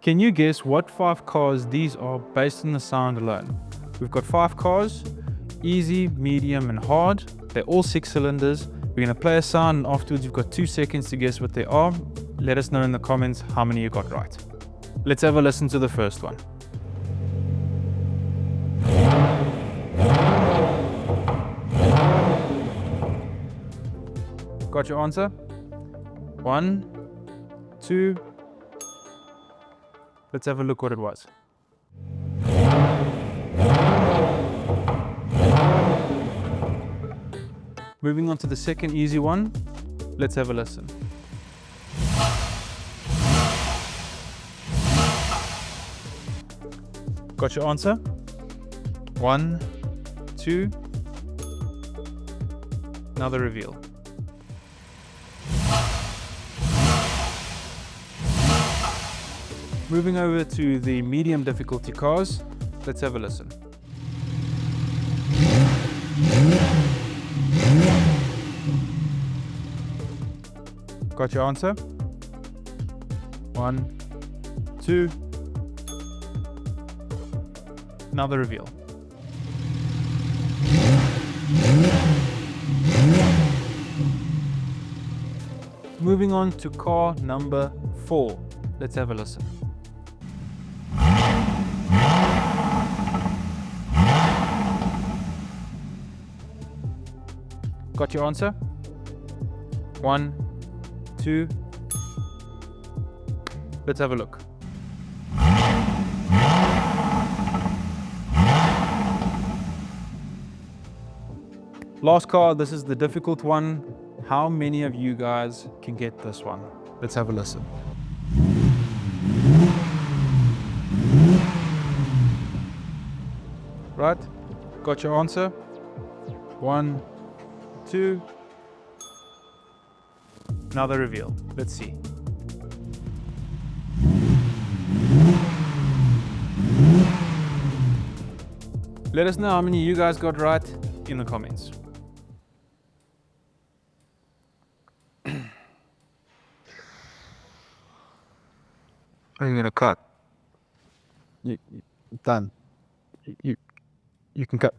Can you guess what 5 cars these are based on the sound alone? We've got 5 cars, easy, medium and hard. They're all 6 cylinders. We're going to play a sound and afterwards you've got 2 seconds to guess what they are. Let us know in the comments how many you got right. Let's have a listen to the first one. Got your answer? 1, 2. Let's have a look what it was. Moving on to the second easy one. Let's have a listen. Got your answer? 1, 2. Now the reveal. Moving over to the medium difficulty cars, let's have a listen. Got your answer? 1, 2. Now the reveal. Moving on to car number 4. Let's have a listen. Got your answer? 1, 2. Let's have a look. Last car, this is the difficult one. How many of you guys can get this one? Let's have a listen. Right? Got your answer? 1, 2. Now the reveal. Let's see. Let us know how many you guys got right in the comments. Are you gonna cut? Done. You can cut.